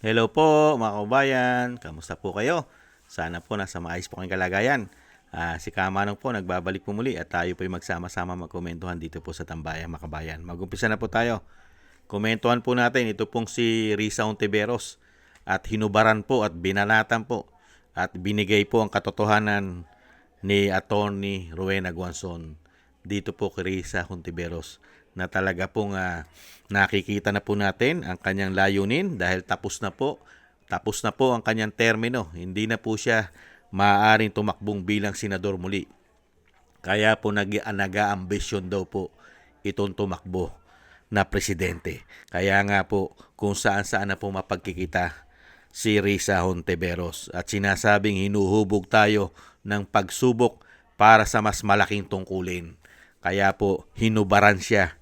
Hello po mga kababayan, kamusta po kayo? Sana po nasa maayos po kayong kalagayan. Si Kamanong po nagbabalik po muli at tayo po ay magsama-sama magkomentuhan dito po sa Tambayang Makabayan. Mag-umpisa na po tayo. Komentuhan po natin ito pong si Risa Hontiveros at hinubaran po at binanatan po at binigay po ang katotohanan ni Attorney Rowena Guanzon dito po kay Risa Hontiveros na talaga pong nakikita na po natin ang kanyang layunin dahil tapos na po ang kanyang termino. Hindi na po siya maaaring tumakbong bilang senador muli. Kaya po nag-aambisyon daw po itong tumakbo na presidente. Kaya nga po kung saan-saan na po mapagkikita si Risa Hontiveros at sinasabing hinuhubog tayo ng pagsubok para sa mas malaking tungkulin. Kaya po hinubaran siya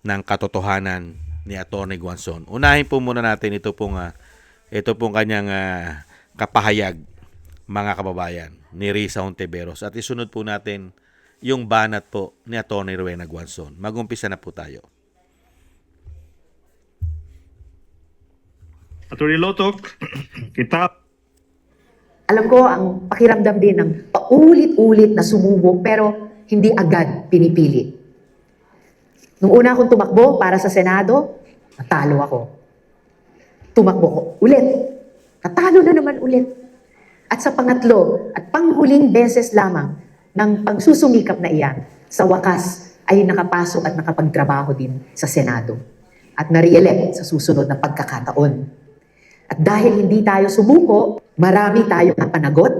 ng katotohanan ni Atty. Guanzon. Unahin po muna natin ito pong kanyang kapahayag, mga kababayan, ni Risa Hontiveros at isunod po natin yung banat po ni Atty. Rowena Guanzon. Mag-umpisa na po tayo. Attorney Lotok, kita. Alam ko ang pakiramdam din ng paulit-ulit na sumubok pero hindi agad pinipili. Nung una akong tumakbo para sa Senado, natalo ako. Tumakbo ko ulit. Natalo na naman ulit. At sa pangatlo at panghuling beses lamang ng pagsusumikap na iyan, sa wakas ay nakapasok at nakapagtrabaho din sa Senado. At na-re-elect sa susunod na pagkakataon. At dahil hindi tayo sumuko, marami tayong napanagot.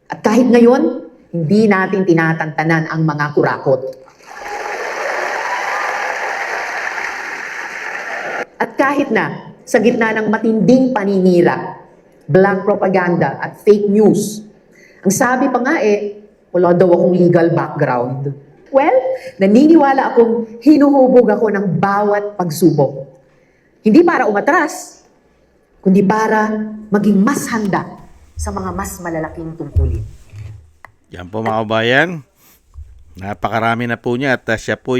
At kahit ngayon, hindi natin tinatantanan ang mga kurakot. At kahit na sa gitna ng matinding paninira, blank propaganda at fake news, ang sabi pa nga wala daw akong legal background. Well, naniniwala akong hinuhubog ako ng bawat pagsubok. Hindi para umatras, kundi para maging mas handa sa mga mas malalaking tungkulin. Yan po mga kababayan. Napakarami na po niya at siya po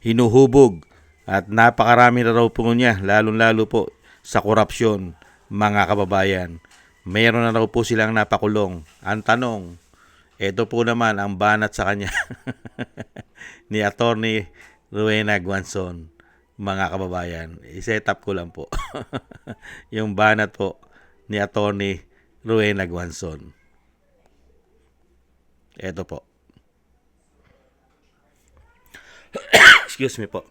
hinuhubog. At napakarami na raw po niya, lalong-lalo po sa korupsyon, mga kababayan. Mayroon na raw po silang napakulong. Ang tanong, ito po naman ang banat sa kanya ni Atty. Rowena Guanzon, mga kababayan. I-set up ko lang po yung banat po ni Atty. Rowena Guanzon. Ito po. Excuse me po.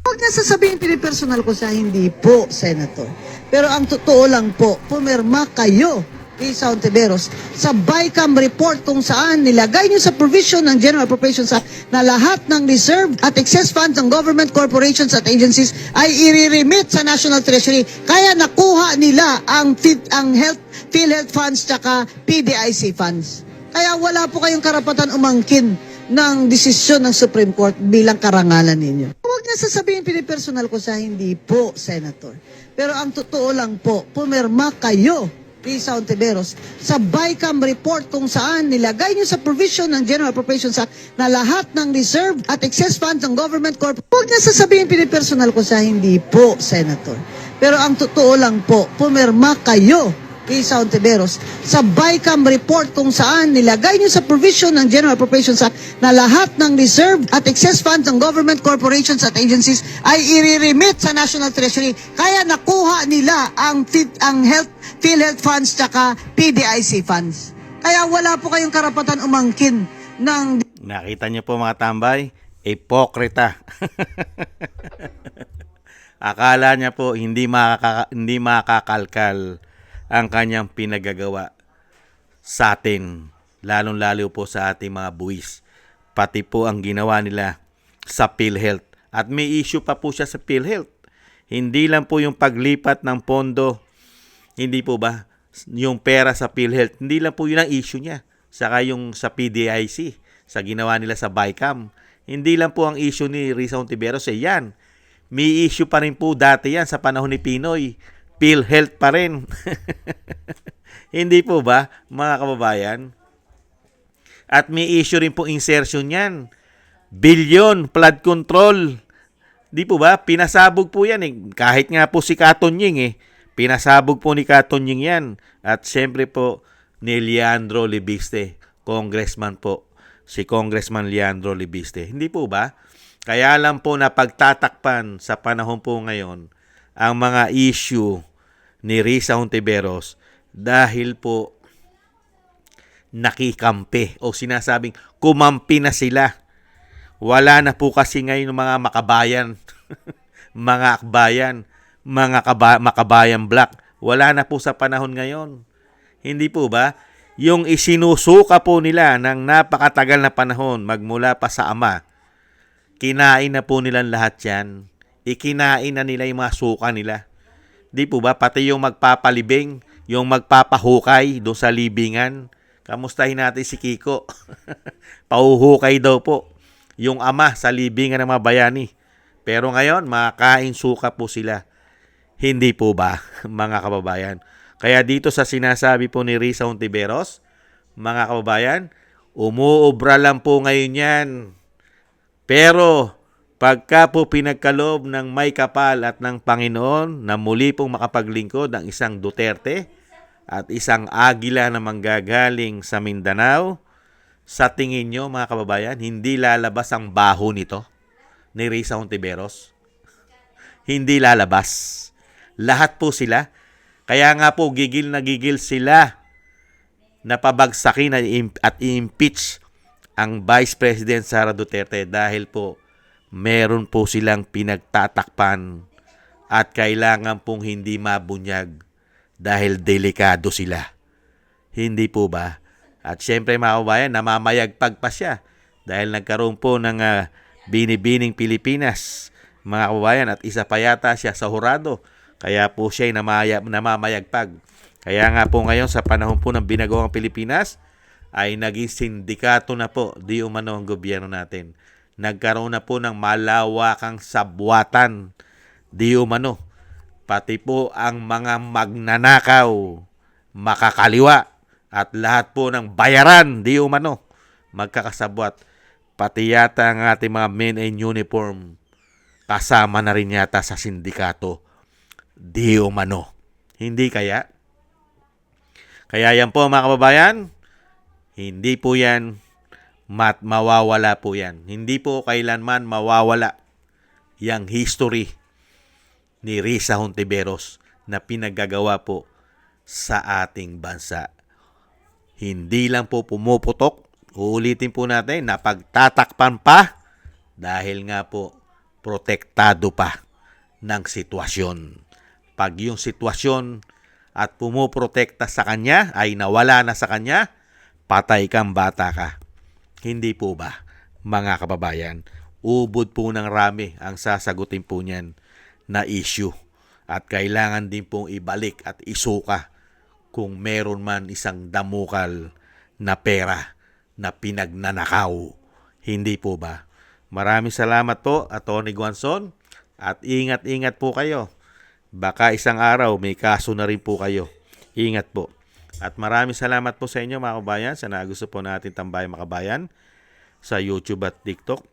Huwag na sasabihin pinipersonal ko sa hindi po, Senator. Pero ang totoo lang po, pumirma kayo, Risa Hontiveros, sa BICAM report kung saan nilagay nyo sa provision ng General Appropriations Act na lahat ng reserve at excess funds ng government corporations at agencies ay i-remit sa National Treasury. Kaya nakuha nila ang PhilHealth funds tsaka PDIC funds. Kaya wala po kayong karapatan umangkin ng desisyon ng Supreme Court bilang karangalan ninyo. Huwag na sasabihin pinipersonal ko sa hindi po, Senator. Pero ang totoo lang po, pumirma kayo, Risa Hontiveros, sa BICAM report kung saan nilagay nyo sa provision ng General Appropriations Act na lahat ng reserve at excess funds ng government corporation. Huwag na sasabihin pinipersonal ko sa hindi po, Senator. Pero ang totoo lang po, pumirma kayo, Risa Hontiveros, sa BICAM report kung saan nilagay nyo sa provision ng General Appropriations Act na lahat ng reserve at excess funds ng government corporations at agencies ay i-remit sa National Treasury. Kaya nakuha nila ang PhilHealth funds tsaka PDIC funds. Kaya wala po kayong karapatan umangkin ng... Nakita niyo po mga tambay, hipokrita. Akala niya po hindi makakalkal ang kanyang pinagagawa sa atin, lalong-lalo po sa ating mga buwis. Pati po ang ginawa nila sa PhilHealth. At may issue pa po siya sa PhilHealth. Hindi lang po yung paglipat ng pondo, hindi po ba, yung pera sa PhilHealth, hindi lang po yun ang issue niya. Saka yung sa PDIC, sa ginawa nila sa BICAM. Hindi lang po ang issue ni Risa Hontiveros, yan. May issue pa rin po dati yan sa panahon ni Pinoy. PhilHealth pa rin. Hindi po ba, mga kababayan? At may issue rin po insertion yan. bilyon flood control. Di po ba? Pinasabog po yan eh. Kahit nga po si Katonying eh. Pinasabog po ni Katonying yan. At syempre po ni Leandro Libiste, congressman po. Si Congressman Leandro Libiste. Hindi po ba? Kaya lang po na pagtatakpan sa panahon po ngayon ang mga issue ni Risa Hontiveros dahil po nakikampi o sinasabing kumampi na sila. Wala na po kasi ngayon ng mga makabayan, mga akbayan, makabayan black. Wala na po sa panahon ngayon. Hindi po ba? Yung isinusuka po nila ng napakatagal na panahon magmula pa sa ama, kinain na po nilang lahat yan. Ikinain na nila yung mga suka nila. Di po ba? Pati yung magpapalibing, yung magpapahukay doon sa libingan. Kamustahin natin si Kiko. Pahuhukay daw po yung ama sa libingan ng mga bayani. Pero ngayon, makakain suka po sila. Hindi po ba, mga kababayan? Kaya dito sa sinasabi po ni Risa Hontiveros, mga kababayan, umuobra lang po ngayon yan. Pero pagka po pinagkaloob ng may kapal at ng Panginoon na muli pong makapaglingkod ang isang Duterte at isang Agila na manggagaling sa Mindanao, sa tingin nyo mga kababayan, hindi lalabas ang baho nito ni Risa Hontiveros? Hindi lalabas. Lahat po sila. Kaya nga po gigil na gigil sila na pabagsakin at i-impeach ang Vice President Sara Duterte dahil po meron po silang pinagtatakpan at kailangan pong hindi mabunyag dahil delikado sila. Hindi po ba? At syempre mga kababayan, namamayagpag pa siya dahil nagkaroon po ng binibining Pilipinas, mga kababayan, at isa pa yata siya sa hurado. Kaya po siya ay namamayagpag. Kaya nga po ngayon sa panahon po ng binagawang Pilipinas ay naging sindikato na po di umano ang gobyerno natin. Nagkaroon na po ng malawakang sabwatan di umano. Pati po ang mga magnanakaw, makakaliwa, at lahat po ng bayaran di umano magkakasabwat. Pati yata ang ating mga men in uniform kasama na rin yata sa sindikato di umano. Hindi kaya? Kaya yan po mga kababayan, hindi po yan mawawala po yan. Hindi po kailanman mawawala yang history ni Risa Hontiveros na pinaggagawa po sa ating bansa. Hindi lang po pumuputok, uulitin po natin, napagtatakpan pa dahil nga po protektado pa ng sitwasyon. Pag yung sitwasyon at pumuprotekta sa kanya ay nawala na sa kanya, patay kang bata ka. Hindi po ba, mga kababayan? Ubod po ng rami ang sasagutin po niyan na issue. At kailangan din pong ibalik at isuka kung meron man isang damukal na pera na pinagnanakaw. Hindi po ba? Maraming salamat po, Atty. Guanzon. At ingat-ingat po kayo. Baka isang araw may kaso na rin po kayo. Ingat po. At maraming salamat po sa inyo mga kabayan sa nagusto po natin Tambayang Makabayan sa YouTube at TikTok.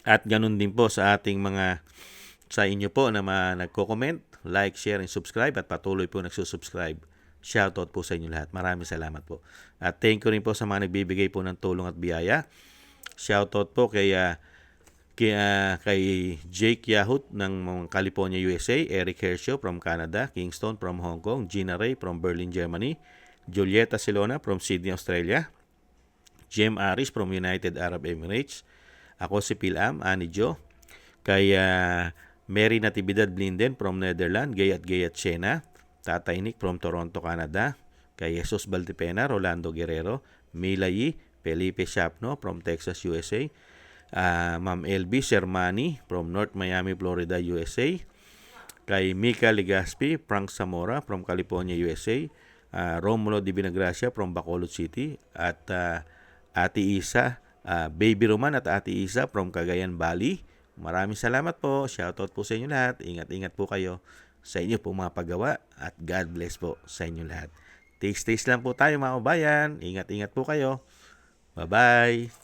At ganun din po sa ating sa inyo po na nagko-comment, like, share, and subscribe at patuloy po nagsusubscribe. Shoutout po sa inyo lahat. Maraming salamat po. At thank you rin po sa mga nagbibigay po ng tulong at biyaya. Shoutout po kay Jake Yahut ng California, USA, Eric Hershaw from Canada, Kingston from Hong Kong, Gina Ray from Berlin, Germany, Julieta Silona from Sydney, Australia, Jem Aris from United Arab Emirates, ako si Pilam, Ani Jo, kay Mary Natividad Blinden from Netherlands, Gayat Siena, Tatay Nick from Toronto, Canada, kay Jesus Baldipena, Rolando Guerrero, Mila Yi, Felipe Shapno from Texas, USA, Ma'am LB Shermani from North Miami, Florida, USA, kay Mika Legaspi, Frank Zamora from California, USA, Romulo Di Vinagracia from Bacolod City, at Ate Isa, Baby Roman at Ate Isa from Cagayan Valley. Maraming salamat po. Shoutout po sa inyo lahat. Ingat-ingat po kayo sa inyo po mga paggawa at God bless po sa inyo lahat. Taste lang po tayo mga kabayan. Ingat-ingat po kayo. Bye-bye.